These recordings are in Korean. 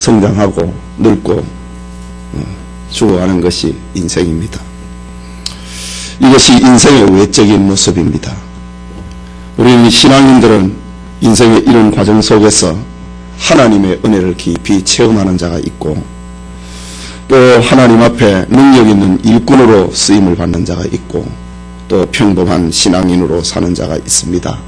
성장하고 늙고 죽어가는 것이 인생입니다. 이것이 인생의 외적인 모습입니다. 우리 신앙인들은 인생의 이런 과정 속에서 하나님의 은혜를 깊이 체험하는 자가 있고, 또 하나님 앞에 능력 있는 일꾼으로 쓰임을 받는 자가 있고, 또 평범한 신앙인으로 사는 자가 있습니다.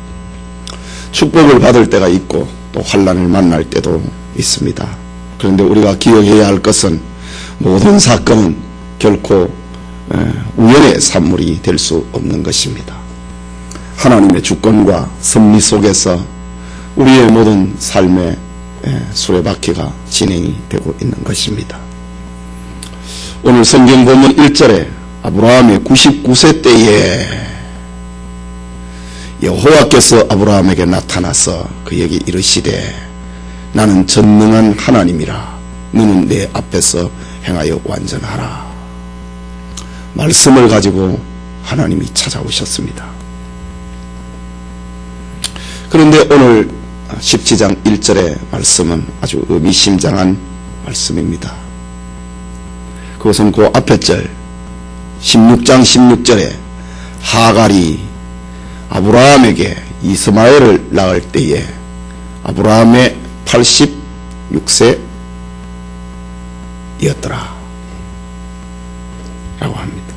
축복을 받을 때가 있고 또 환난을 만날 때도 있습니다. 그런데 우리가 기억해야 할 것은 모든 사건은 결코 우연의 산물이 될 수 없는 것입니다. 하나님의 주권과 섭리 속에서 우리의 모든 삶의 수레바퀴가 진행이 되고 있는 것입니다. 오늘 성경 본문 1절에 아브라함의 99세 때에 여호와께서 아브라함에게 나타나서 그에게 이르시되 나는 전능한 하나님이라 너는 내 앞에서 행하여 완전하라. 말씀을 가지고 하나님이 찾아오셨습니다. 그런데 오늘 17장 1절의 말씀은 아주 의미심장한 말씀입니다. 그것은 그 앞에 절 16장 16절에 하갈이 아브라함에게 이스마엘을 낳을 때에 아브라함의 86세였더라 라고 합니다.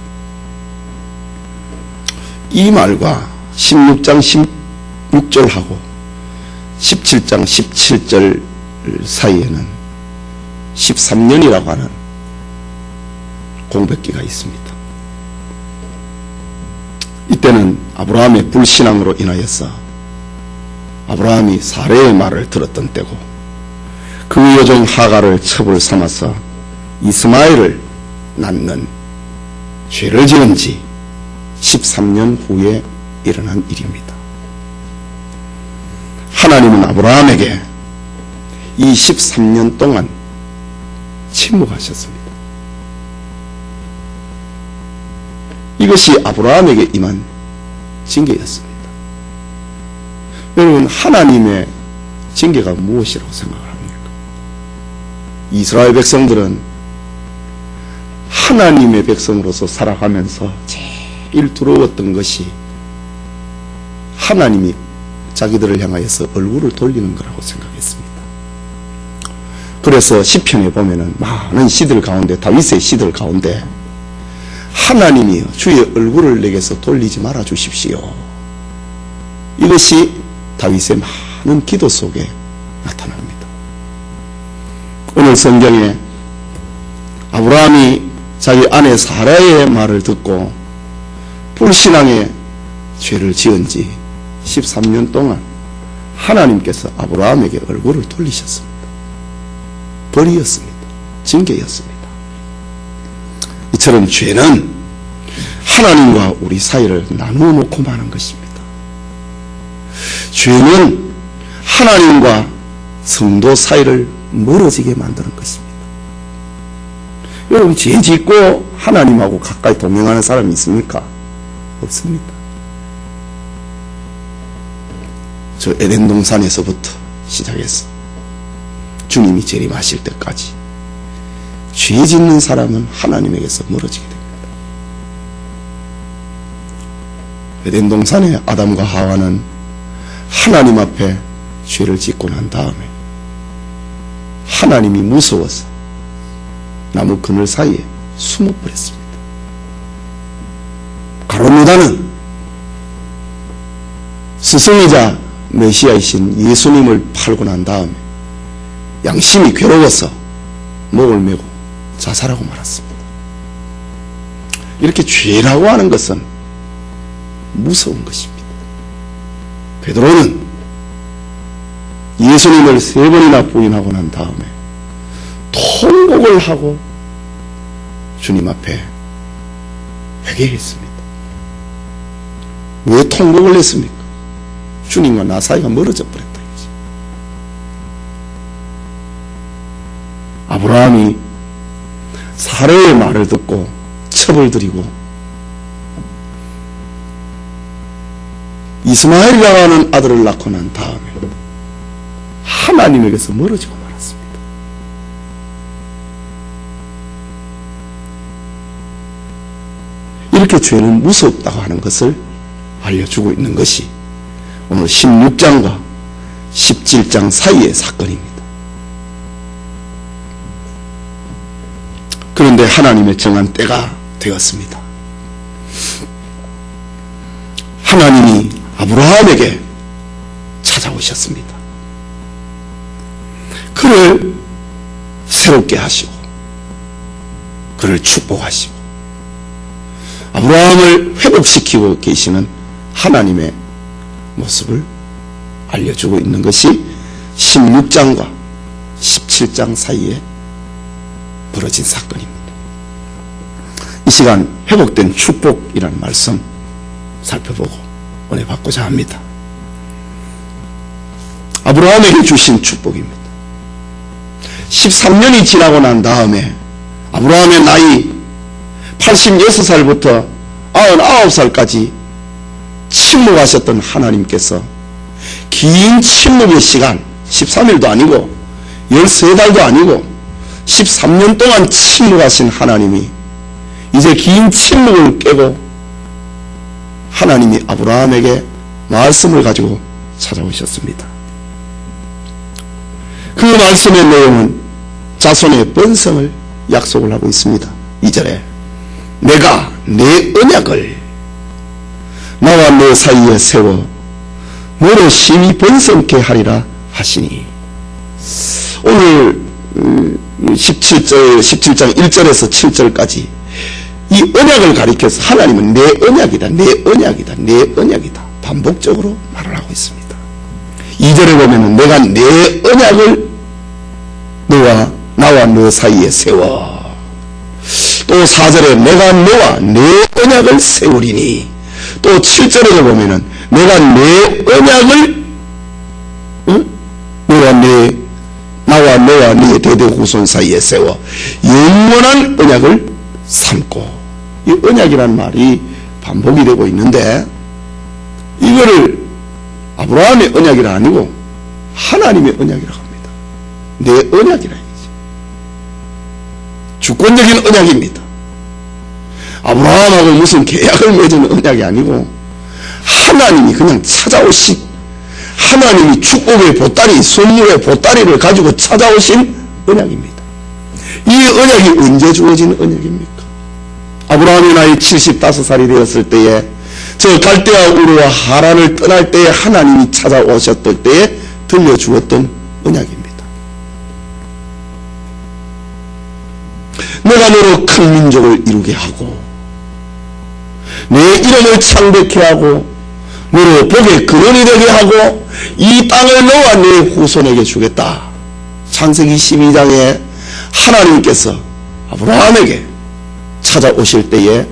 이 말과 16장 16절하고 17장 17절 사이에는 13년이라고 하는 공백기가 있습니다. 이때는 아브라함의 불신앙으로 인하여서 아브라함이 사레의 말을 들었던 때고, 그 여종 하갈을 첩을 삼아서 이스마엘을 낳는 죄를 지은 지 13년 후에 일어난 일입니다. 하나님은 아브라함에게 이 13년 동안 침묵하셨습니다. 이것이 아브라함에게 임한 징계였습니다. 여러분, 하나님의 징계가 무엇이라고 생각을 합니까? 이스라엘 백성들은 하나님의 백성으로서 살아가면서 제일 두려웠던 것이 하나님이 자기들을 향하여서 얼굴을 돌리는 거라고 생각했습니다. 그래서 시편에 보면은 많은 시들 가운데, 다윗의 시들 가운데 하나님이여 주의 얼굴을 내게서 돌리지 말아 주십시오, 이것이 다윗의 많은 기도 속에 나타납니다. 오늘 성경에 아브라함이 자기 아내 사라의 말을 듣고 불신앙의 죄를 지은 지 13년 동안 하나님께서 아브라함에게 얼굴을 돌리셨습니다. 벌이었습니다. 징계였습니다. 이처럼 죄는 하나님과 우리 사이를 나누어 놓고 마는 것입니다. 죄는 하나님과 성도 사이를 멀어지게 만드는 것입니다. 여러분, 죄 짓고 하나님하고 가까이 동행하는 사람이 있습니까? 없습니다. 저 에덴 동산에서부터 시작해서 주님이 재림하실 때까지 죄 짓는 사람은 하나님에게서 멀어지게 됩니다. 에덴 동산의 아담과 하와는 하나님 앞에 죄를 짓고 난 다음에 하나님이 무서워서 나무 그늘 사이에 숨어버렸습니다. 가룟 유다는 스승이자 메시아이신 예수님을 팔고 난 다음에 양심이 괴로워서 목을 메고 자살하고 말았습니다. 이렇게 죄라고 하는 것은 무서운 것입니다. 베드로는 예수님을 3번이나 부인하고 난 다음에 통곡을 하고 주님 앞에 회개했습니다. 왜 통곡을 했습니까? 주님과 나 사이가 멀어져 버렸다 이거지. 아브라함이 사레의 말을 듣고 첩을 들이고 이스마엘이라고 하는 아들을 낳고 난 다음에 하나님에게서 멀어지고 말았습니다. 이렇게 죄는 무섭다고 하는 것을 알려주고 있는 것이 오늘 16장과 17장 사이의 사건입니다. 그런데 하나님의 정한 때가 되었습니다. 하나님이 아브라함에게 찾아오셨습니다. 그를 새롭게 하시고 그를 축복하시고 아브라함을 회복시키고 계시는 하나님의 모습을 알려주고 있는 것이 16장과 17장 사이에 벌어진 사건입니다. 이 시간 회복된 축복이라는 말씀 살펴보고 은혜 받고자 합니다. 아브라함에게 주신 축복입니다. 13년이 지나고 난 다음에 아브라함의 나이 86살부터 99살까지 침묵하셨던 하나님께서 긴 침묵의 시간 13일도 아니고 13달도 아니고 13년 동안 침묵하신 하나님이 이제 긴 침묵을 깨고 하나님이 아브라함에게 말씀을 가지고 찾아오셨습니다. 그 말씀의 내용은 자손의 번성을 약속을 하고 있습니다. 2절에 내가 내 언약을 나와 너 사이에 세워 너로 심히 번성케 하리라 하시니, 오늘 17장 1절에서 7절까지 이 언약을 가리켜서 하나님은 내 언약이다, 내 언약이다, 내 언약이다 반복적으로 말을 하고 있습니다. 2절에 보면은 내가 내 언약을 나와 너 사이에 세워, 또 4절에 내가 너와 내 언약을 세우리니, 또 7절에 보면은 내가 내 언약을 나와 너와 네 대대 후손 사이에 세워 영원한 언약을 삼고, 이 언약이라는 말이 반복이 되고 있는데 이거를 아브라함의 언약이라 아니고 하나님의 언약이라고 합니다. 내 언약이라 이거지. 주권적인 언약입니다. 아브라함하고 무슨 계약을 맺은 언약이 아니고 하나님이 그냥 찾아오신, 하나님이 축복의 보따리, 선물의 보따리를 가지고 찾아오신 언약입니다. 이 언약이 언제 주어진 언약입니까? 아브라함이 나이 75살이 되었을 때에 저 갈대아 우르와 하란을 떠날 때에 하나님이 찾아오셨을 때에 들려주었던 언약입니다. 내가 너로 큰 민족을 이루게 하고 내 이름을 창백케 하고 너로 복의 근원이 되게 하고 이 땅을 너와 내 후손에게 주겠다. 창세기 12장에 하나님께서 아브라함에게 찾아오실 때에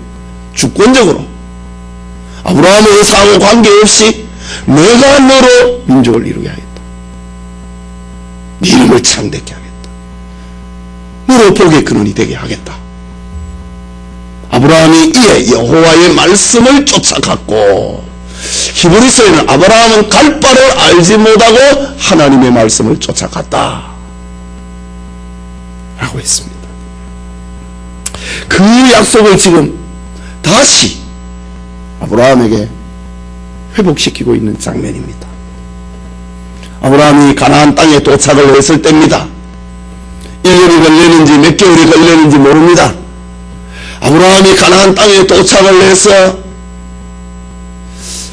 주권적으로 아브라함의 의사하고 관계없이 내가 너로 민족을 이루게 하겠다, 네 이름을 창대케 하겠다, 너로 복의 근원이 되게 하겠다. 아브라함이 이에 여호와의 말씀을 쫓아갔고, 히브리서에는 아브라함은 갈 바를 알지 못하고 하나님의 말씀을 쫓아갔다 라고 했습니다. 그 약속을 지금 다시 아브라함에게 회복시키고 있는 장면입니다. 아브라함이 가나안 땅에 도착을 했을 때입니다. 1년이 걸렸는지 몇 개월이 걸렸는지 모릅니다. 아브라함이 가나안 땅에 도착을 해서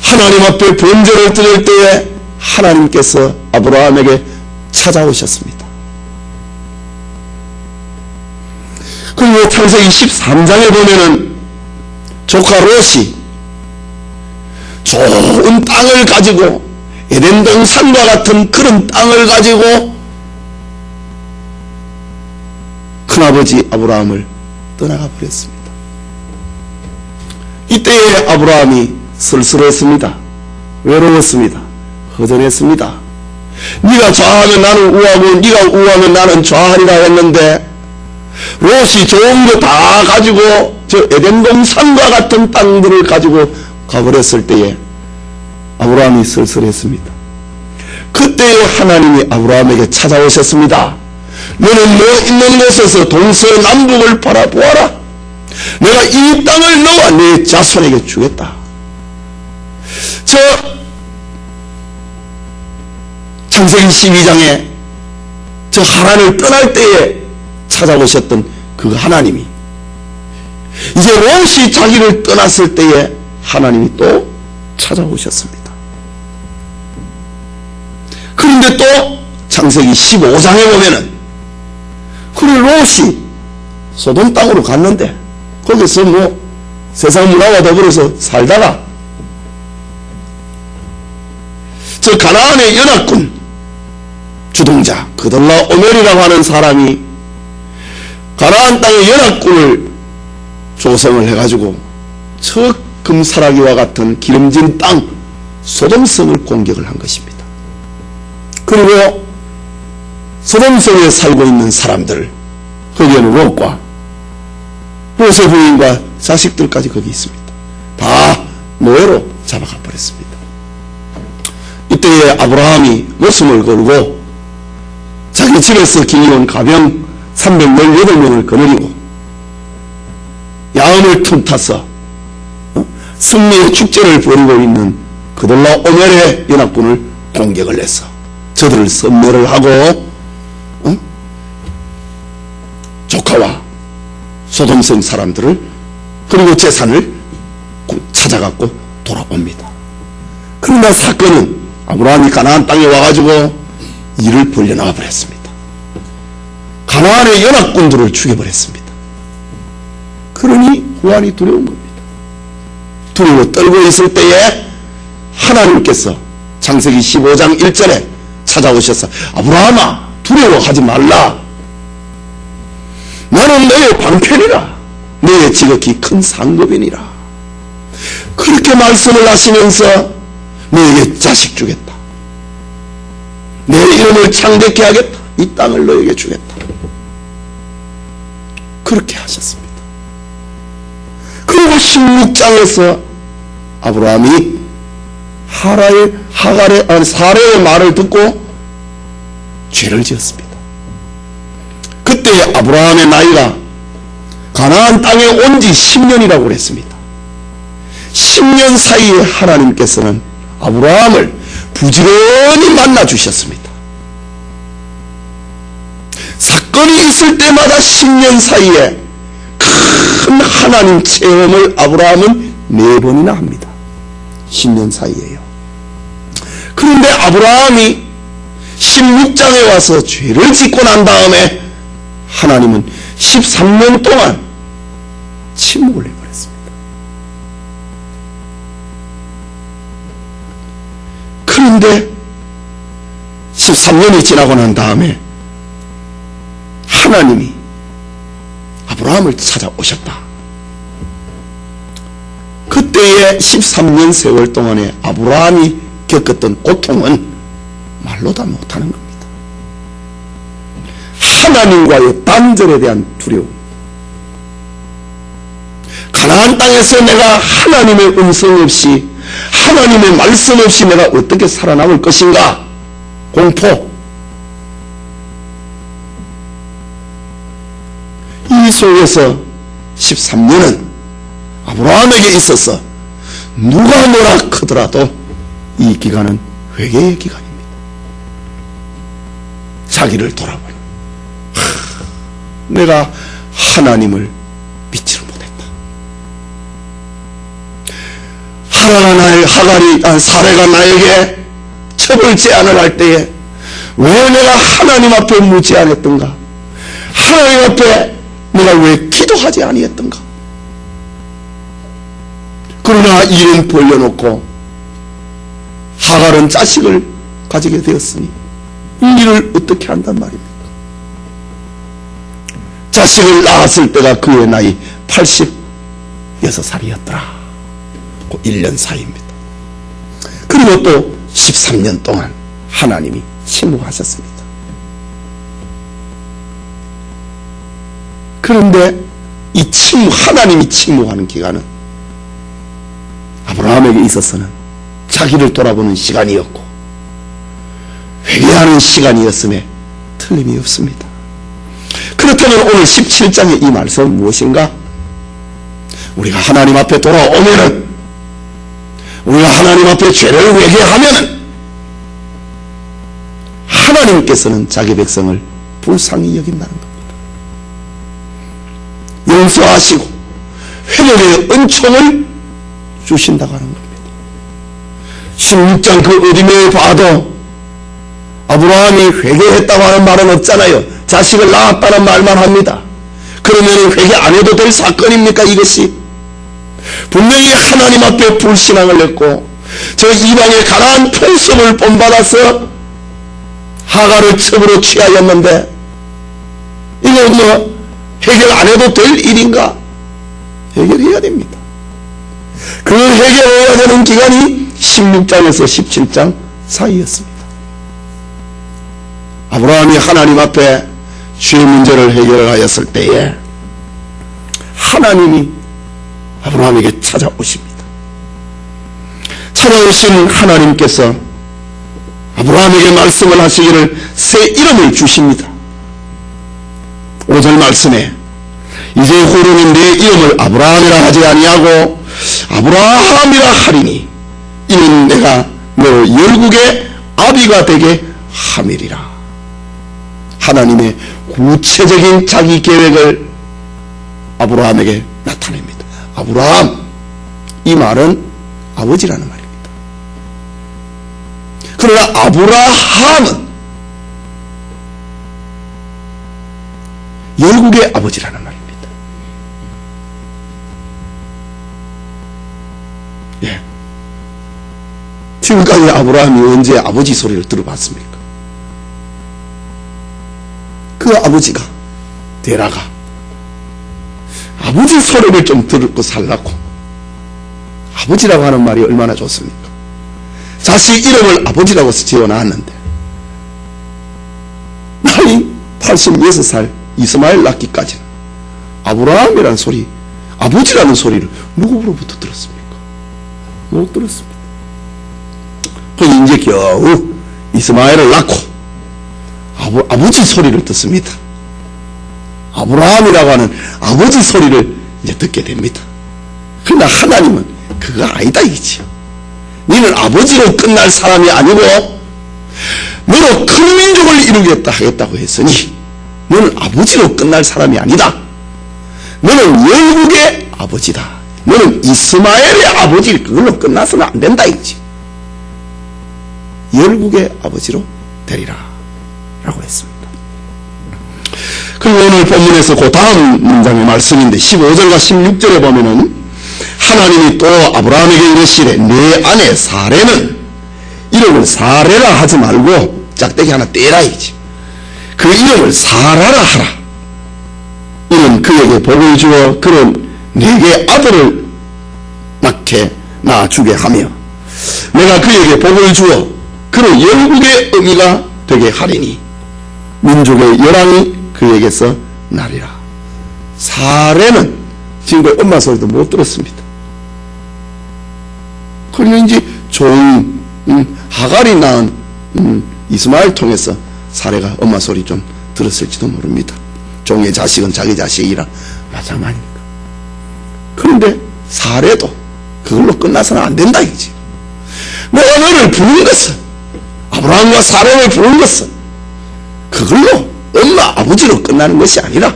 하나님 앞에 번제를 드릴 때에 하나님께서 아브라함에게 찾아오셨습니다. 그리고 창세기 13장에 보면은 조카 롯이 좋은 땅을 가지고 에덴 동산과 같은 그런 땅을 가지고 큰아버지 아브라함을 떠나가 버렸습니다. 이때에 아브라함이 쓸쓸했습니다. 외로웠습니다. 허전했습니다. 네가 좌하면 나는 우하고 네가 우하면 나는 좌하리라 했는데 롯이 좋은 거 다 가지고 저 에덴 동산과 같은 땅들을 가지고 가버렸을 때에 아브라함이 쓸쓸했습니다. 그때에 하나님이 아브라함에게 찾아오셨습니다. 너는 너 있는 곳에서 동서남북을 바라보아라. 내가 이 땅을 너와 내 자손에게 주겠다. 저 창세기 12장에 저 하란을 떠날 때에 찾아오셨던 그 하나님이 이제 롯이 자기를 떠났을 때에 하나님이 또 찾아오셨습니다. 그런데 또 창세기 15장에 보면은 그래 롯이 소돔 땅으로 갔는데 거기서 뭐 세상 문화와 더불어서 살다가 저 가나안의 연합군 주동자 그돌라오멜이라고 하는 사람이 가나안 땅의 연합군을 조성을 해가지고 저 금사라기와 같은 기름진 땅 소돔성을 공격을 한 것입니다. 그리고 소돔성에 살고 있는 사람들, 거기에는 롯과 롯의 부인과 자식들까지 거기 있습니다. 다 노예로 잡아가 버렸습니다. 이때에 아브라함이 목숨을 걸고 자기 집에서 길러온 가병 318명을 거느리고 야음을 틈타서 승리의 축제를 벌이고 있는 그돌라오멜의 연합군을 공격을 해서 저들을 섬멸을 하고 조카와 소돔성 사람들을 그리고 재산을 찾아갖고 돌아옵니다. 그러나 사건은 아브라함이 가나안 땅에 와가지고 일을 벌려나가 버렸습니다. 가나안의 연합군들을 죽여버렸습니다. 그러니 후환이 두려운 겁니다. 두려워 떨고 있을 때에 하나님께서 창세기 15장 1절에 찾아오셔서 아브라함아 두려워하지 말라. 나는 너의 방편이라. 너의 지극히 큰 상급이니라. 그렇게 말씀을 하시면서 너에게 자식 주겠다. 내 이름을 창대케 하겠다. 이 땅을 너에게 주겠다. 그렇게 하셨습니다. 그리고 16장에서 아브라함이 사레의 말을 듣고 죄를 지었습니다. 그때 아브라함의 나이가 가나안 땅에 온 지 10년이라고 그랬습니다. 10년 사이에 하나님께서는 아브라함을 부지런히 만나 주셨습니다. 사건이 있을 때마다 10년 사이에 큰 하나님 체험을 아브라함은 4번이나 합니다. 10년 사이에요. 그런데 아브라함이 16장에 와서 죄를 짓고 난 다음에 하나님은 13년 동안 침묵을 해버렸습니다. 그런데 13년이 지나고 난 다음에 하나님이 아브라함을 찾아오셨다. 그때의 13년 세월 동안에 아브라함이 겪었던 고통은 말로 다 못하는 겁니다. 하나님과의 단절에 대한 두려움. 가나안 땅에서 내가 하나님의 음성 없이 하나님의 말씀 없이 내가 어떻게 살아남을 것인가? 공포. 이 속에서 13년은 아브라함에게 있어서 누가 뭐라 크더라도 이 기간은 회개의 기간입니다. 자기를 돌아보는 내가 하나님을 믿지를 못했다. 사레가 나에게 첩을 제안을 할 때에 왜 내가 하나님 앞에 묻지 않았던가? 하나님 앞에 내가 왜 기도하지 아니했던가? 그러나 일은 벌려놓고 하갈은 자식을 가지게 되었으니 이 일을 어떻게 한단 말입니까? 자식을 낳았을 때가 그의 나이 86살이었더라. 그 1년 사이입니다. 그리고 또 13년 동안 하나님이 침묵하셨습니다. 그런데 이 하나님이 침묵하는 기간은 아브라함에게 있어서는 자기를 돌아보는 시간이었고 회개하는 시간이었음에 틀림이 없습니다. 그렇다면 오늘 17장의 이 말씀은 무엇인가? 우리가 하나님 앞에 돌아오면은, 우리가 하나님 앞에 죄를 회개하면은 하나님께서는 자기 백성을 불쌍히 여긴다는 겁니다. 용서하시고 회복의 은총을 주신다고 하는 겁니다. 16장 그 어디에 봐도 아브라함이 회개했다고 하는 말은 없잖아요. 자식을 낳았다는 말만 합니다. 그러면 회개 안 해도 될 사건입니까 이것이? 분명히 하나님 앞에 불신앙을 했고 저 이방의 가나안 풍습을 본받아서 하가를 첩으로 취하였는데 이거 뭐 해결 안 해도 될 일인가? 해결해야 됩니다. 그 해결해야 되는 기간이 16장에서 17장 사이였습니다. 아브라함이 하나님 앞에 죄 문제를 해결하였을 때에 하나님이 아브라함에게 찾아오십니다. 찾아오신 하나님께서 아브라함에게 말씀을 하시기를 새 이름을 주십니다. 5절 말씀에 이제 후로는 내 이름을 아브라함이라 하지 아니하고 아브라함이라 하리니 이는 내가 너 열국의 아비가 되게 함이리라. 하나님의 구체적인 자기 계획을 아브라함에게 나타냅니다. 아브라함, 이 말은 아버지라는 말입니다. 그러나 아브라함은 열국의 아버지라는 말입니다. 예. 지금까지 아브라함이 언제 아버지 소리를 들어봤습니까? 그 아버지가 데라가 아버지 소리를 좀 듣고 살라고. 아버지라고 하는 말이 얼마나 좋습니까? 자식 이름을 아버지라고 지어놨는데 나이 86살 이스마엘 낳기까지는 아브라함이라는 소리, 아버지라는 소리를 누구로부터 들었습니까? 못 들었습니다. 그래서 이제 겨우 이스마엘을 낳고 아버지 소리를 듣습니다. 아브라함이라고 하는 아버지 소리를 이제 듣게 됩니다. 그러나 하나님은 그거 아니다 이거지요. 너는 아버지로 끝날 사람이 아니고 너로 큰 민족을 이루겠다 하겠다고 했으니 너는 아버지로 끝날 사람이 아니다. 너는 열국의 아버지다. 너는 이스마엘의 아버지, 그걸로 끝나서는 안 된다 이거지. 열국의 아버지로 되리라 라고 했습니다. 그리고 오늘 본문에서 그 다음 문장의 말씀인데 15절과 16절에 보면은 하나님이 또 아브라함에게 이르시되 내 아내 사레는 이름을 사레라 하지 말고 짝대기 하나 떼라 이지. 그 이름을 사라라 하라. 이는 그에게 복을 주어 그는 내게 아들을 낳게 하며 내가 그에게 복을 주어 그는 열국의 의미가 되게 하리니 민족의 열왕이 그에게서 나리라. 사레는 지금까지 엄마 소리도 못 들었습니다. 그러면 이제 하갈이 낳은 이스마엘 통해서 사레가 엄마 소리 좀 들었을지도 모릅니다. 종의 자식은 자기 자식이라 마찬가지니까. 그런데 사레도 그걸로 끝나서는 안 된다 이지. 내가 너를 부른 것은 아브라함과 사레를 부른 것은 그걸로 엄마 아버지로 끝나는 것이 아니라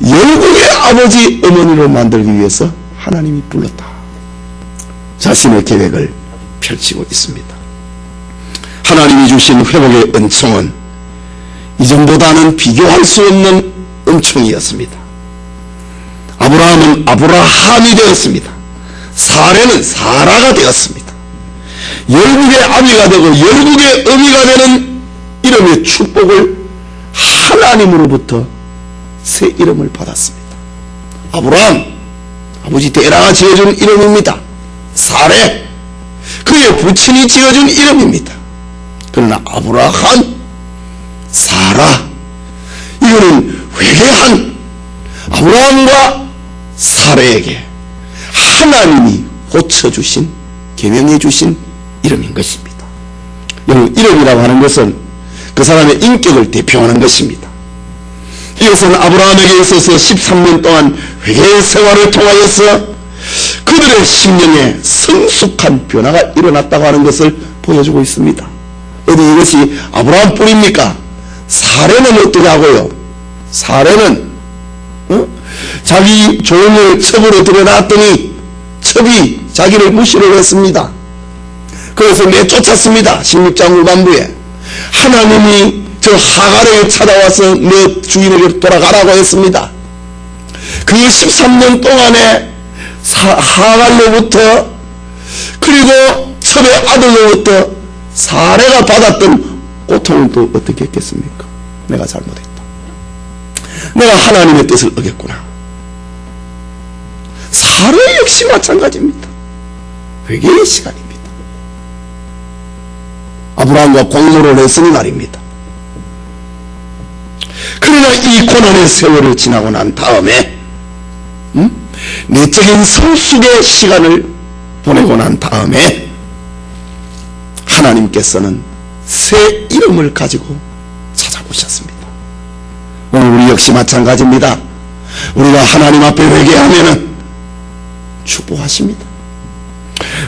열국의 아버지 어머니로 만들기 위해서 하나님이 불렀다. 자신의 계획을 펼치고 있습니다. 하나님이 주신 회복의 은총은 이전보다는 비교할 수 없는 은총이었습니다. 아브라함은 아브라함이 되었습니다. 사레는 사라가 되었습니다. 열국의 아비가 되고 열국의 어미가 되는 이름의 축복을 하나님으로부터 새 이름을 받았습니다. 아브라함, 아버지 데라가 지어준 이름입니다. 사레, 그의 부친이 지어준 이름입니다. 그러나 아브라함, 사라, 이거는 회개한 아브라함과 사레에게 하나님이 고쳐주신, 개명해주신 이름인 것입니다. 여러분, 이름이라고 하는 것은 그 사람의 인격을 대표하는 것입니다. 이것은 아브라함에게 있어서 13년 동안 회개의 생활을 통하여서 그들의 심령에 성숙한 변화가 일어났다고 하는 것을 보여주고 있습니다. 어디 이것이 아브라함 뿐입니까? 사례는 어떻게 하고요? 사례는 자기 종을 첩으로 들여놨더니 첩이 자기를 무시를 했습니다. 그래서 내쫓았습니다. 16장 후반부에 하나님이 저 하갈에게 찾아와서 내 주인에게 돌아가라고 했습니다. 그 13년 동안에 하갈로부터 그리고 첩의 아들로부터 사례가 받았던 고통은 또 어떻게 했겠습니까? 내가 잘못했다. 내가 하나님의 뜻을 어겼구나. 사례 역시 마찬가지입니다. 회개의 시간입니다. 아브라함과 공모를 했으니 말입니다. 그러나 이 고난의 세월을 지나고 난 다음에 내적인 성숙의 시간을 보내고 난 다음에 하나님께서는 새 이름을 가지고 찾아오셨습니다. 오늘 우리 역시 마찬가지입니다. 우리가 하나님 앞에 회개하면은 축복하십니다.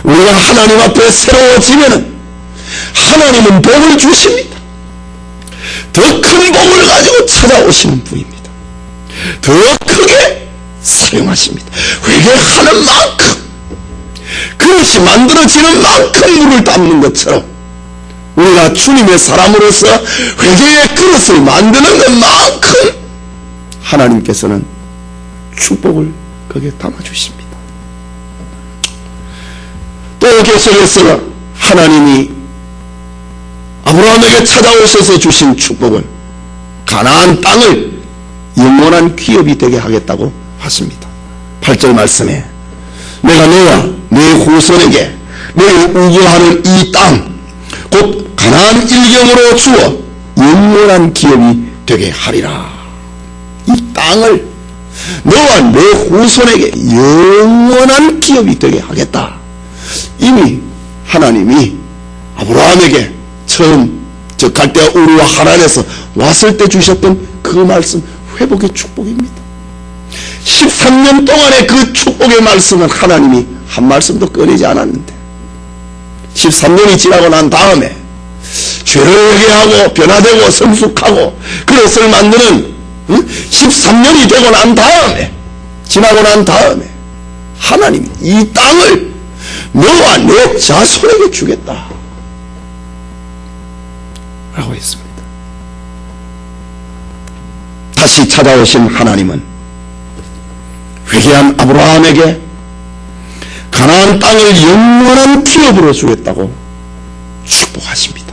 우리가 하나님 앞에 새로워지면은 하나님은 복을 주십니다. 더 큰 복을 가지고 찾아오시는 분입니다. 더 크게 사용하십니다. 회개하는 만큼, 그릇이 만들어지는 만큼 물을 담는 것처럼 우리가 주님의 사람으로서 회개의 그릇을 만드는 것만큼 하나님께서는 축복을 거기에 담아주십니다. 또 계속해서 하나님이 아브라함에게 찾아오셔서 주신 축복은 가나안 땅을 영원한 기업이 되게 하겠다고 하십니다. 8절 말씀에 내가 너와 네 후손에게 너를 우거하는 이 땅 곧 가나안 일경으로 주어 영원한 기업이 되게 하리라. 이 땅을 너와 내 후손에게 영원한 기업이 되게 하겠다. 이미 하나님이 아브라함에게 처음 저 갈대아 우르와 하란에서 왔을 때 주셨던 그 말씀, 회복의 축복입니다. 13년 동안의 그 축복의 말씀은 하나님이 한 말씀도 꺼내지 않았는데 13년이 지나고 난 다음에 죄를 회개하고 변화되고 성숙하고 그릇을 만드는 13년이 되고 난 다음에, 지나고 난 다음에 하나님 이 땅을 너와 내 자손에게 주겠다 라고 했습니다. 다시 찾아오신 하나님은 회개한 아브라함에게 가나안 땅을 영원한 기업으로 주겠다고 축복하십니다.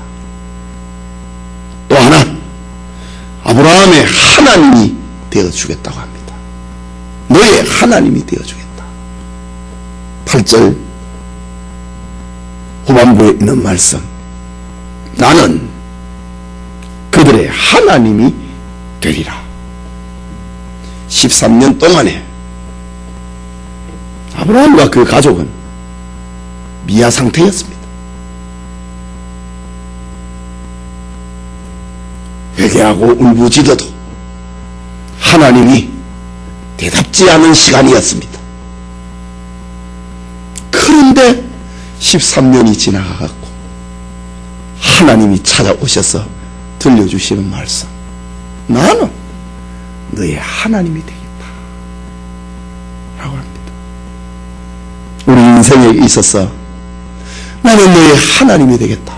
또 하나, 아브라함의 하나님이 되어주겠다고 합니다. 너의 하나님이 되어주겠다. 8절 후반부에 있는 말씀, 나는 그들의 하나님이 되리라. 13년 동안에 아브라함과 그 가족은 미아 상태였습니다. 회개하고 울부짖어도 하나님이 대답지 않은 시간이었습니다. 그런데 13년이 지나가고 하나님이 찾아오셔서 들려주시는 말씀, 나는 너의 하나님이 되겠다 라고 합니다. 우리 인생에 있어서 나는 너의 하나님이 되겠다.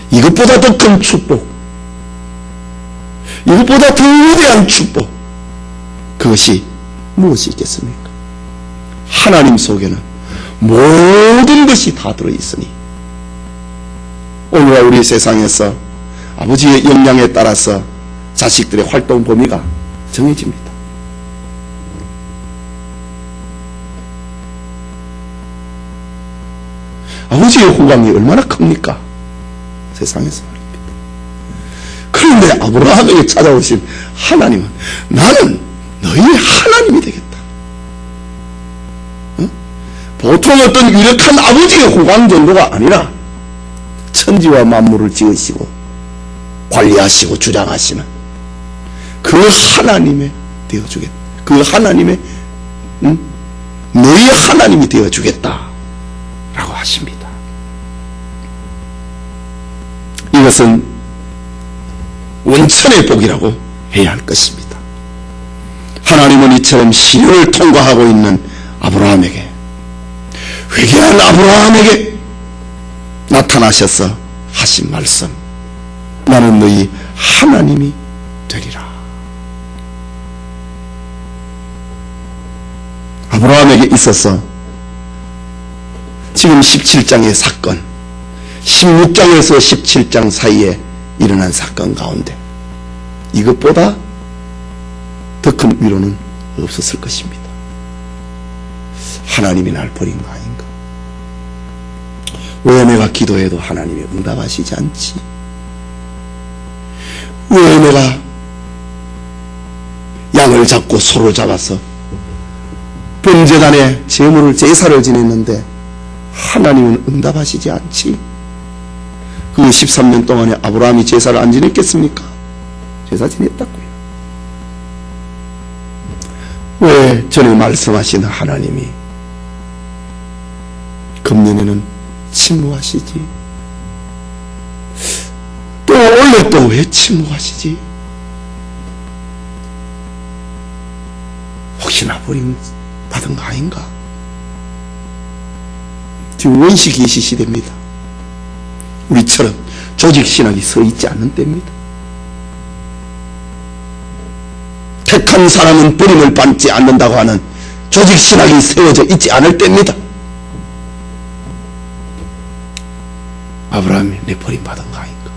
이것보다 더 큰 축복, 이것보다 더 위대한 축복, 그것이 무엇이 있겠습니까? 하나님 속에는 모든 것이 다 들어있으니 오늘날 우리 세상에서 아버지의 역량에 따라서 자식들의 활동 범위가 정해집니다. 아버지의 호강이 얼마나 큽니까? 세상에서 말입니다. 그런데 아브라함에게 찾아오신 하나님은 나는 너희 하나님이 되겠다. 보통 어떤 유력한 아버지의 호강 정도가 아니라 천지와 만물을 지으시고 관리하시고 주장하시는 그 하나님의 되어주겠다. 그 하나님의 너희 하나님이 되어주겠다 라고 하십니다. 이것은 원천의 복이라고 해야 할 것입니다. 하나님은 이처럼 시련을 통과하고 있는 아브라함에게, 회개한 아브라함에게 나타나셔서 하신 말씀, 나는 너희 하나님이 되리라. 아브라함에게 있어서 지금 17장의 사건, 16장에서 17장 사이에 일어난 사건 가운데 이것보다 더 큰 위로는 없었을 것입니다. 하나님이 날 버린 거 아닌가? 왜 내가 기도해도 하나님이 응답하시지 않지? 왜 내가 양을 잡고 소를 잡아서 번제단에 제사를 지냈는데 하나님은 응답하시지 않지? 그 13년 동안에 아브라함이 제사를 안 지냈겠습니까? 제사 지냈다고요. 왜 전에 말씀하신 하나님이 금년에는 침묵하시지? 또 원래 또 왜 침묵하시지? 혹시나 버림받은 거 아닌가? 지금 원시계시 시대입니다. 우리처럼 조직신학이 서 있지 않는 때입니다. 택한 사람은 버림을 받지 않는다고 하는 조직신학이 세워져 있지 않을 때입니다. 아브라함이 내 버림받은 거 아닌가?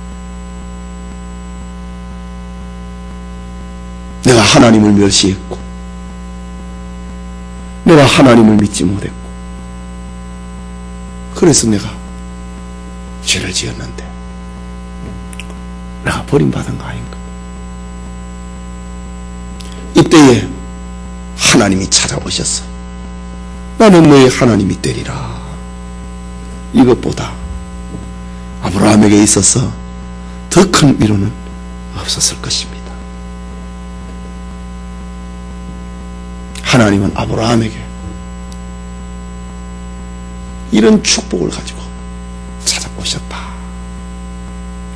내가 하나님을 멸시했고, 내가 하나님을 믿지 못했고, 그래서 내가 죄를 지었는데 내가 버림받은 거 아닌가? 이때에 하나님이 찾아오셔서 나는 너의 하나님이 되리라. 이것보다 아브라함에게 있어서 더 큰 위로는 없었을 것입니다. 하나님은 아브라함에게 이런 축복을 가지고 찾아오셨다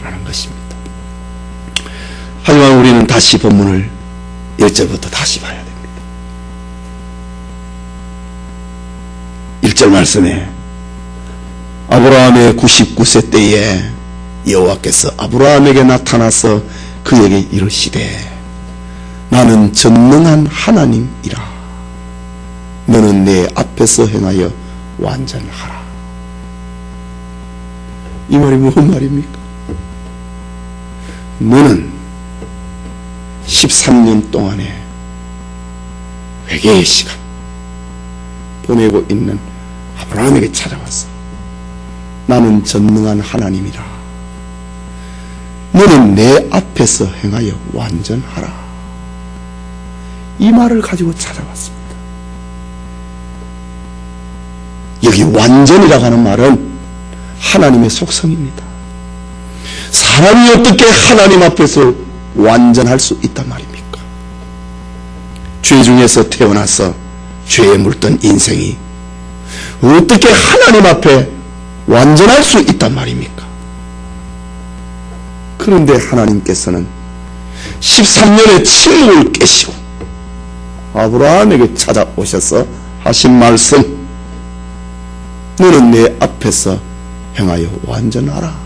라는 것입니다. 하지만 우리는 다시 본문을 1절부터 다시 봐야 됩니다. 1절 말씀에 아브라함의 99세 때에 여호와께서 아브라함에게 나타나서 그에게 이르시되 나는 전능한 하나님이라. 너는 내 앞에서 행하여 완전하라. 이 말이 무슨 말입니까? 너는 13년 동안의 회개의 시간 보내고 있는 아브라함에게 찾아왔어. 나는 전능한 하나님이라. 너는 내 앞에서 행하여 완전하라. 이 말을 가지고 찾아왔습니다. 여기 완전이라고 하는 말은 하나님의 속성입니다. 사람이 어떻게 하나님 앞에서 완전할 수 있단 말입니까? 죄 중에서 태어나서 죄에 물든 인생이 어떻게 하나님 앞에 완전할 수 있단 말입니까? 그런데 하나님께서는 13년의 침묵을 깨시고 아브라함에게 찾아오셔서 하신 말씀, 너는 내 앞에서 행하여 완전하라.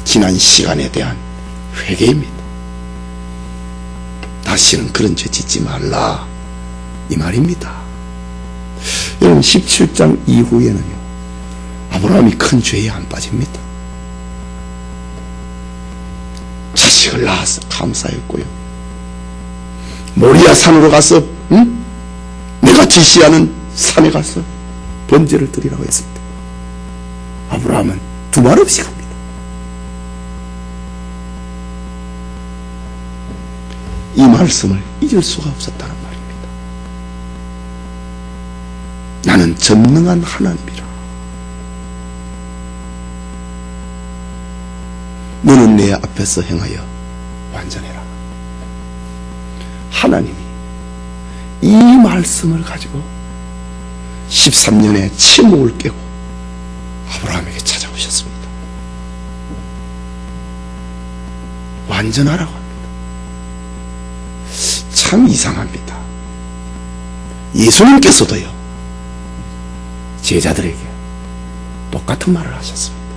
지난 시간에 대한 회개입니다. 다시는 그런 죄 짓지 말라 이 말입니다. 여러분 17장 이후에는요 아브라함이 큰 죄에 안 빠집니다. 자식을 낳아서 감사했고요, 모리아 산으로 가서 내가 지시하는 산에 가서 번제를 드리라고 했을 때 아브라함은 두말 없이 갑니다. 이 말씀을 잊을 수가 없었다는 말입니다. 나는 전능한 하나님이라. 너는 내 앞에서 행하여 완전해라. 하나님이 이 말씀을 가지고 13년의 침묵을 깨고 아브라함에게 찾아오셨습니다. 완전하라고 합니다. 참 이상합니다. 예수님께서도요, 제자들에게 똑같은 말을 하셨습니다.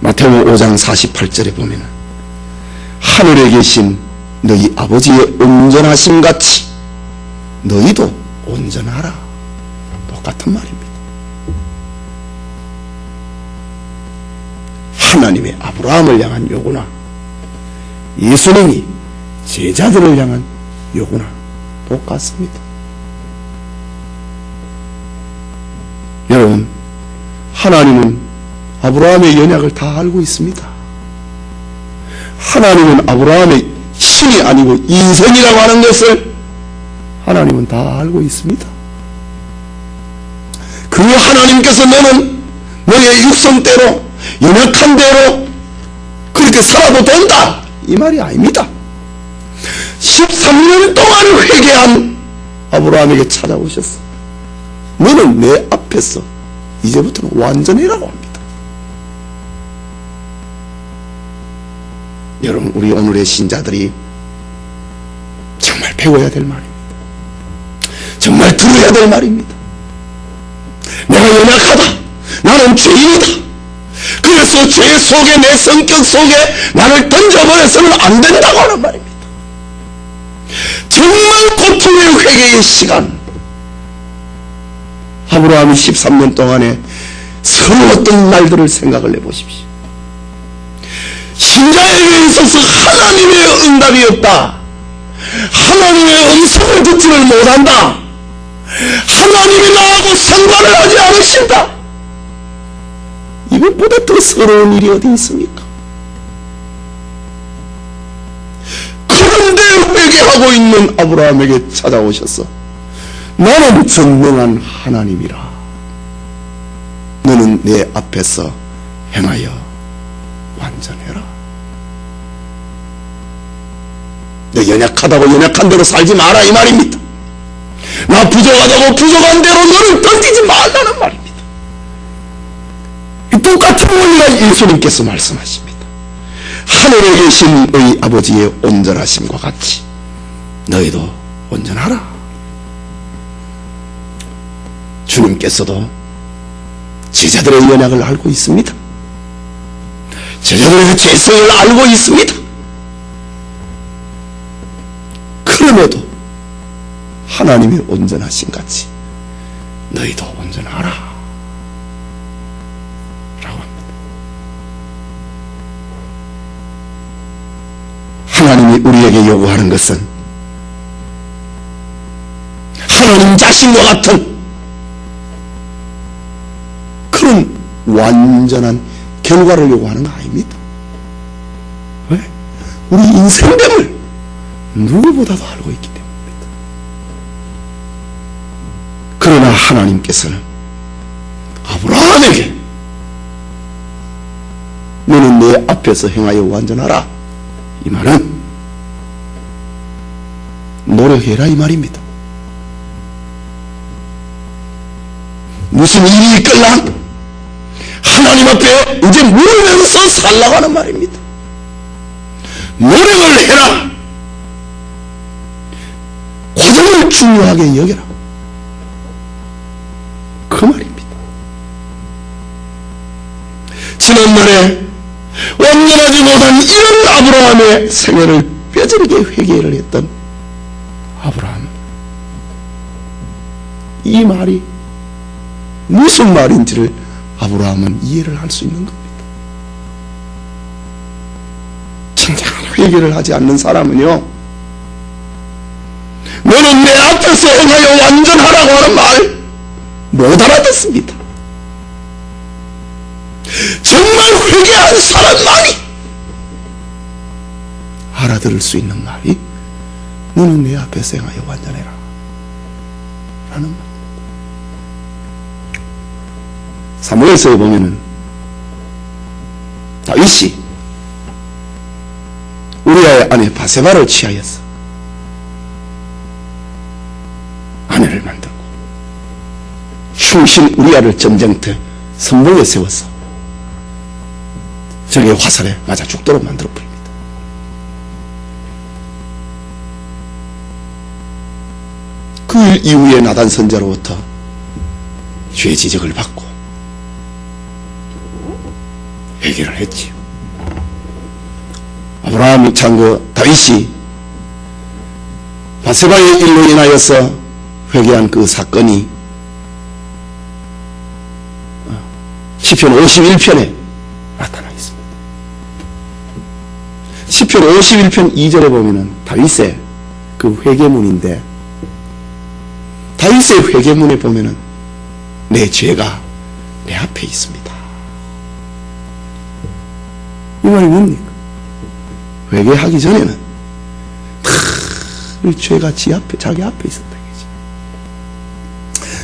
마태복음 5장 48절에 보면 하늘에 계신 너희 아버지의 온전하심 같이 너희도 온전하라. 똑같은 말입니다. 하나님의 아브라함을 향한 요구나 예수님이 제자들을 향한 요구나 똑같습니다. 여러분, 하나님은 아브라함의 연약을 다 알고 있습니다. 하나님은 아브라함의 신이 아니고 인생이라고 하는 것을 하나님은 다 알고 있습니다. 그 하나님께서 너는 너의 육성대로 연약한 대로 그렇게 살아도 된다, 이 말이 아닙니다. 13년 동안 회개한 아브라함에게 찾아오셨어. 너는 내 앞에서 이제부터는 완전해라고 합니다. 여러분, 우리 오늘의 신자들이 정말 배워야 될 말입니다. 정말 들어야 될 말입니다. 내가 연약하다, 나는 죄인이다, 그래서 죄 속에, 내 성격 속에 나를 던져버려서는 안 된다고 하는 말입니다. 정말 고통의 회개의 시간, 아브라함이 13년 동안에 서러웠던 날들을 생각을 해보십시오. 신자에게 있어서 하나님의 응답이 없다, 하나님의 음성을 듣지를 못한다, 하나님이 나하고 상관을 하지 않으신다, 이것보다 더 서러운 일이 어디 있습니까? 그런데 회개하고 있는 아브라함에게 찾아오셔서 나는 전능한 하나님이라, 너는 내 앞에서 행하여 완전해라. 너 연약하다고 연약한 대로 살지 마라, 이 말입니다. 나 부족하다고 부족한 대로 너를 던지지 말라는 말입니다. 똑같은 원리가 예수님께서 말씀하십니다. 하늘에 계신 너희 아버지의 온전하심과 같이 너희도 온전하라. 주님께서도 제자들의 연약을 알고 있습니다. 제자들의 죄성을 알고 있습니다. 그럼에도 하나님의 온전하심 같이 너희도 온전하라 라고 합니다. 하나님이 우리에게 요구하는 것은 하나님 자신과 같은 그런 완전한 결과를 요구하는 거 아닙니다. 왜? 우리 인생됨을 누구보다도 알고 있기 때문입니다. 그러나 하나님께서는 아브라함에게 너는 내 앞에서 행하여 완전하라, 이 말은 노력해라, 이 말입니다. 무슨 일이 있걸라 하나님 앞에 이제 물으면서 살라고 하는 말입니다. 노력을 해라, 과정을 중요하게 여겨라, 그 말입니다. 지난날에 완전하지 못한 이런 아브라함의 생애를 뼈저리게 회개를 했던 아브라함, 이 말이 무슨 말인지를 아브라함은 이해를 할 수 있는 겁니다. 진정한 회개를 하지 않는 사람은요, 너는 내 앞에서 행하여 완전하라고 하는 말 못 알아듣습니다. 정말 회개한 사람만이 알아들을 수 있는 말이 너는 내 앞에서 행하여 완전해라 라는 말. 사무엘서에 보면은 다윗이 우리 우리아의 아내 바세바를 취하였어 아내를 만들고 충신 우리아를 전쟁터 선봉에 세웠어 적의 화살에 맞아 죽도록 만들어 버립니다. 그 이후에 나단 선자로부터 죄 지적을 받고 회개를 했지요. 아브라함 장고 다윗이 바세바의 일로 인하여서 회개한 그 사건이 시편 51편에 나타나 있습니다. 시편 51편 2절에 보면은 다윗의 그 회개문인데 다윗의 회개문에 보면은 내 죄가 내 앞에 있습니다. 이 말이 뭡니까? 회개하기 전에는 이 죄가 자기 앞에 있었다.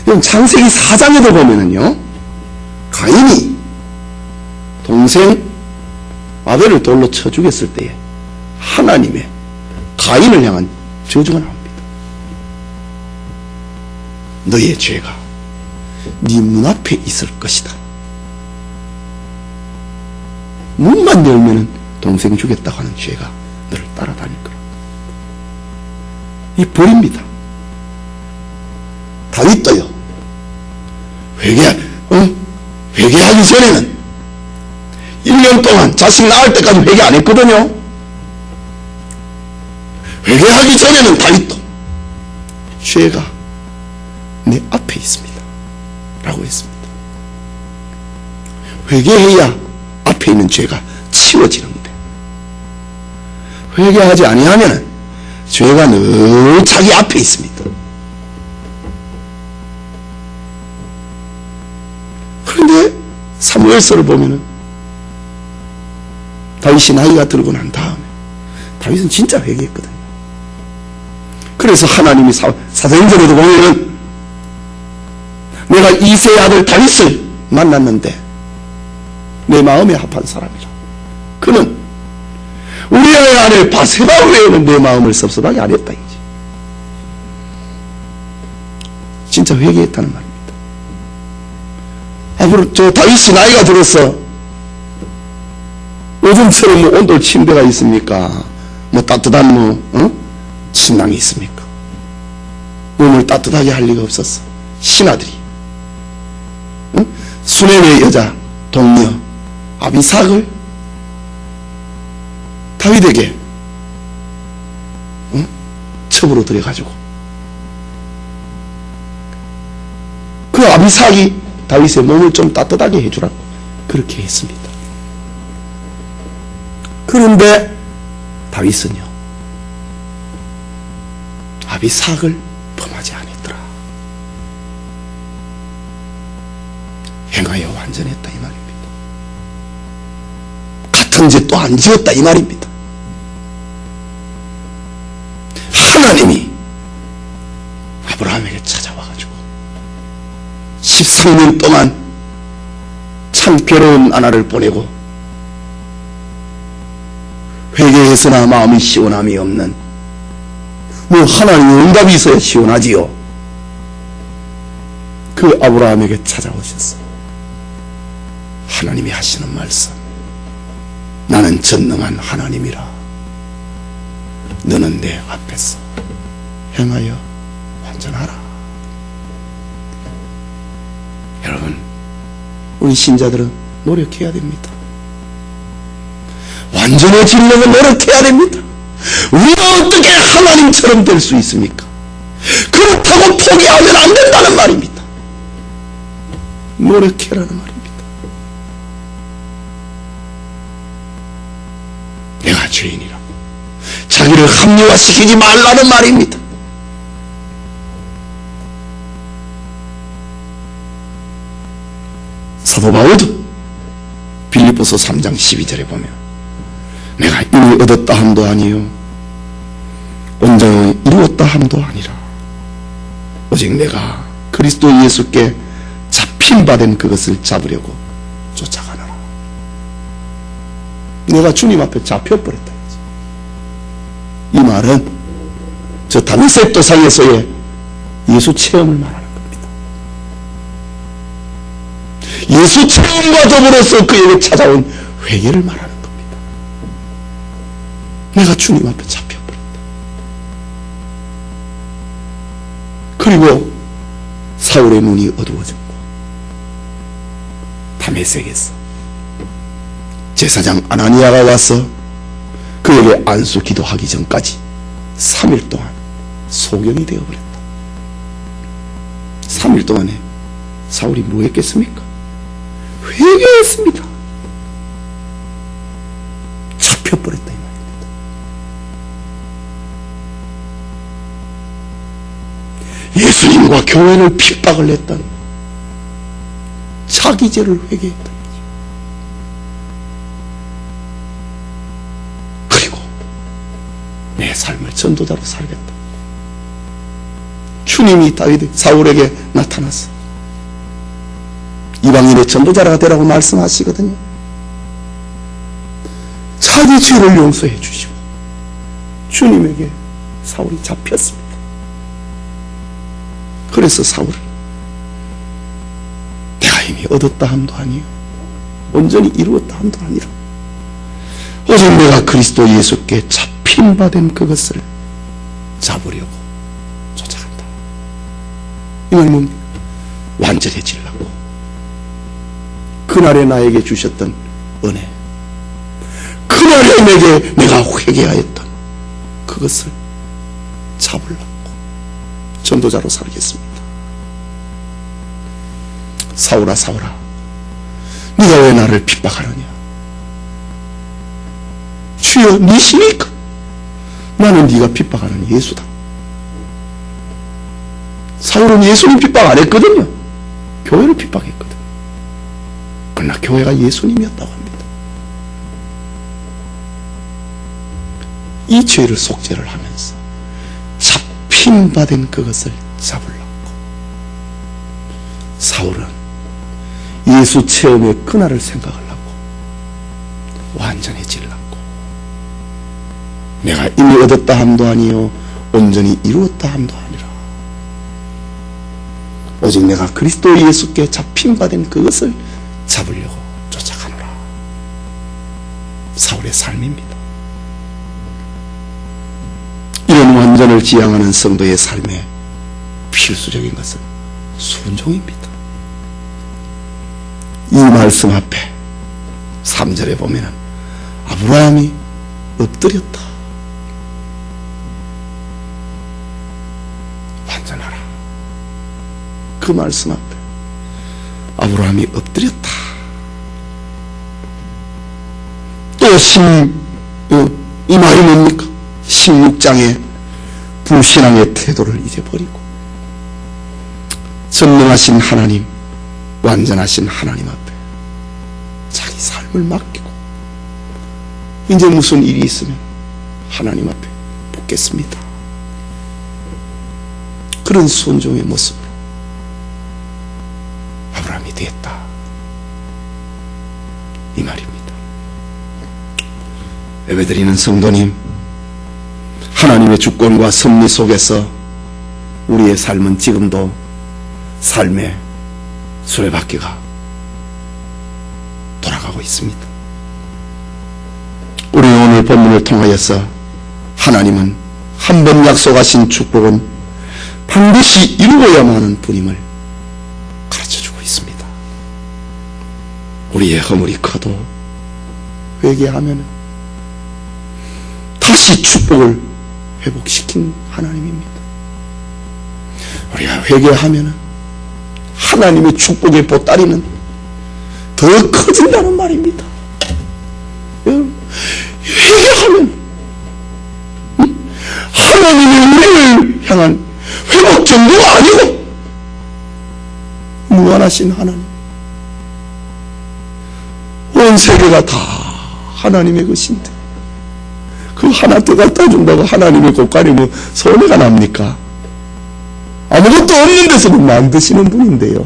여러분 창세기 4장에도 보면은요, 가인이 동생 아벨을 돌로 쳐 죽였을 때에 하나님의 가인을 향한 저주가 나옵니다. 너의 죄가 네 문 앞에 있을 것이다. 문만 열면은 동생 죽였다고 하는 죄가 너를 따라다닐 거라. 이 벌입니다. 다윗도요, 회개하기 전에는 1년 동안 자식 낳을 때까지 회개 안 했거든요. 회개하기 전에는 다윗도 죄가 내 앞에 있습니다 라고 했습니다. 회개해야 앞에 있는 죄가 치워지는데, 회개하지 아니하면 죄가 늘 자기 앞에 있습니다. 그런데 사무엘서를 보면은 다윗이 나이가 들고 난 다음에 다윗은 진짜 회개했거든요. 그래서 하나님이 사도행전에도 보면은 내가 이새의 아들 다윗을 만났는데 내 마음에 합한 사람이라. 그는 우리아의 아내 바세바 외에는 내 마음을 섭섭하게 안 했다. 이제 진짜 회개했다는 말입니다. 앞으로 저 다윗이 나이가 들어서 요즘처럼 뭐 온돌 침대가 있습니까? 뭐 따뜻한 침낭이 있습니까? 몸을 따뜻하게 할 리가 없었어. 신하들이 수넴의 여자 동료 아비삭을 다윗에게 첩으로 들여가지고 그 아비삭이 다윗의 몸을 좀 따뜻하게 해주라고 그렇게 했습니다. 그런데 다윗은요, 아비삭을 범하지 않았더라. 행하여 완전했다 이 말입니다. 같은 죄 또 안 지었다 이 말입니다. 하나님이 아브라함에게 찾아와가지고 13년 동안 참 괴로운 나날을 보내고 회개해서나 마음이 시원함이 없는, 뭐 하나님의 응답이 있어야 시원하지요. 그 아브라함에게 찾아오셨어. 하나님이 하시는 말씀, 나는 전능한 하나님이라. 너는 내 앞에서 행하여 완전하라. 여러분, 우리 신자들은 노력해야 됩니다. 완전해지려면 노력해야 됩니다. 우리가 어떻게 하나님처럼 될 수 있습니까? 그렇다고 포기하면 안 된다는 말입니다. 노력해라는 말입니다. 내가 죄인이라고 자기를 합리화시키지 말라는 말입니다. 사도 바울도 빌립보서 3장 12절에 보면 내가 이미 얻었다 함도 아니요 온전히 이루었다 함도 아니라 오직 내가 그리스도 예수께 잡힌 바 된 그것을 잡으려고 쫓아가노라. 내가 주님 앞에 잡혀버렸다. 이 말은 저 다메섹 도상에서의 예수 체험을 말하는 겁니다. 예수 체험과 더불어서 그에게 찾아온 회개를 말하는 겁니다. 내가 주님 앞에 잡혀버렸다. 그리고 사울의 눈이 어두워졌고 다메섹에서 제사장 아나니아가 와서 그에게 안수 기도하기 전까지 3일 동안 소경이 되어버렸다. 3일 동안에 사울이 뭐 했겠습니까? 회개했습니다. 잡혀버렸다 이 말입니다. 예수님과 교회를 핍박을 했던 자기 죄를 회개했던 거죠. 그리고 내 삶을 전도자로 살겠다. 주님이 사울에게 나타나서 이방인의 전도자가 되라고 말씀하시거든요. 자기 죄를 용서해 주시고 주님에게 사울이 잡혔습니다. 그래서 사울은 내가 이미 얻었다 함도 아니요 온전히 이루었다 함도 아니라 오직 내가 그리스도 예수께 잡힌 바 된 그것을 잡으려고 쫓아간다. 이 말은 완전해지려고 그날에 나에게 주셨던 은혜, 그날에 내게 내가 회개하였던 그것을 잡으려고 전도자로 살겠습니다. 사울아 사울아 네가 왜 나를 핍박하느냐? 주여 니시니까? 나는 네가 핍박하는 예수다. 사울은 예수님 핍박 안 했거든요. 교회를 핍박했거든요. 그러나 교회가 예수님이었다고 합니다. 이 죄를 속죄를 하면서 잡힌 바 된 그것을 잡으려고 사울은 예수 체험의 그날을 생각을 하고 완전해지려고 내가 이미 얻었다 함도 아니요 온전히 이루었다 함도 아니라 오직 내가 그리스도 예수께 잡힌 바 된 그것을 잡으려고 쫓아가노라. 사울의 삶입니다. 이런 완전을 지향하는 성도의 삶에 필수적인 것은 순종입니다. 이 말씀 앞에 3절에 보면 아브라함이 엎드렸다. 완전하라. 그 말씀 앞에 아브라함이 엎드렸다. 또 이 말이 뭡니까? 16장의 불신앙의 태도를 잊어버리고 전능하신 하나님, 완전하신 하나님 앞에 자기 삶을 맡기고 이제 무슨 일이 있으면 하나님 앞에 묻겠습니다. 그런 순종의 모습으로 아브라함이 되었다. 이 말입니다. 예배드리는 성도님, 하나님의 주권과 섭리 속에서 우리의 삶은 지금도 삶의 수레바퀴가 돌아가고 있습니다. 우리 오늘 본문을 통하여서 하나님은 한 번 약속하신 축복은 반드시 이루어야만 하는 분임을 가르쳐주고 있습니다. 우리의 허물이 커도 회개하면 다시 축복을 회복시킨 하나님입니다. 우리가 회개하면 하나님의 축복의 보따리는 더 커진다는 말입니다. 회개하면 하나님의 우리를 향한 회복 정도가 아니고 무한하신 하나님, 온 세계가 다 하나님의 것인데 그 하나 더 갖다 준다고 하나님의 곳간이면 손해가 납니까? 아무것도 없는 데서도 만드시는 분인데요.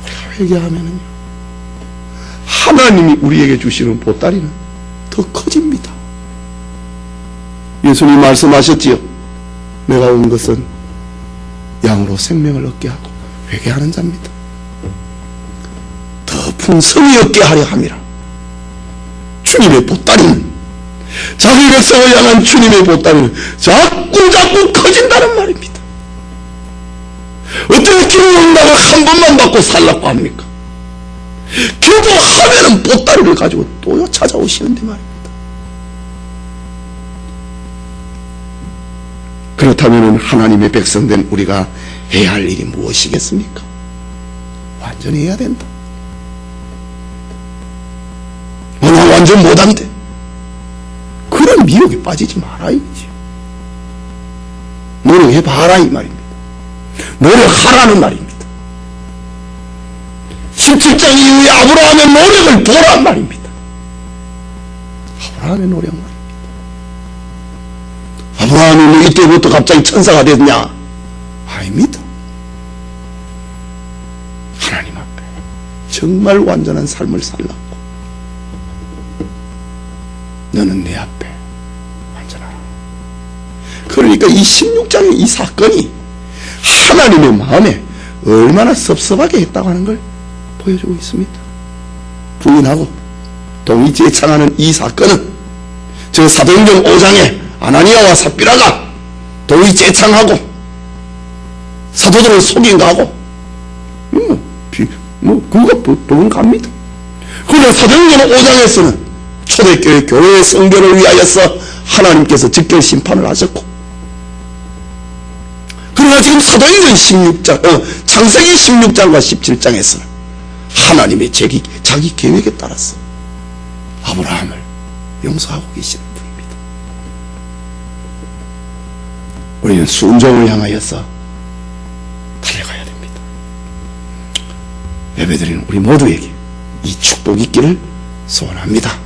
우리가 회개하면은요, 하나님이 우리에게 주시는 보따리는 더 커집니다. 예수님 말씀하셨지요. 내가 온 것은 양으로 생명을 얻게 하고 회개하는 자입니다. 더 풍성히 얻게 하려 함이라. 주님의 보따리는, 자기 백성을 향한 주님의 보따리는 자꾸 커진다는 말입니다. 어떻게 기도한다고 한 번만 받고 살라고 합니까? 기도하면은 보따리를 가지고 또 찾아오시는데 말입니다. 그렇다면 하나님의 백성된 우리가 해야 할 일이 무엇이겠습니까? 완전히 해야 된다. 나 완전 못한대. 그런 미혹에 빠지지 마라 이거지. 노력해봐라 이 말입니다. 노력하라는 말입니다. 17장 이후에 아브라함의 노력을 보란 말입니다. 아브라함의 노력 말입니다. 아브라함이 뭐 이때부터 갑자기 천사가 됐냐? 아닙니다. 하나님 앞에 정말 완전한 삶을 살라고. 너는 내 앞에 완전하라. 그러니까 이 16장의 이 사건이 하나님의 마음에 얼마나 섭섭하게 했다고 하는 걸 보여주고 있습니다. 부인하고 동의 제창하는 이 사건은 저 사도행전 5장에 아나니아와 삽비라가 동의 제창하고 사도들을 속인 거하고 그거 부분 갑니다. 그러나 사도행전 5장에서는 초대교회 교회의 성결을 위하여서 하나님께서 즉결 심판을 하셨고, 그러나 지금 사도행전 16장, 창세기 16장과 17장에서는 하나님의 자기 계획에 따라서 아브라함을 용서하고 계시는 분입니다. 우리는 순종을 향하여서 달려가야 됩니다. 예배드리는 우리 모두에게 이 축복 있기를 소원합니다.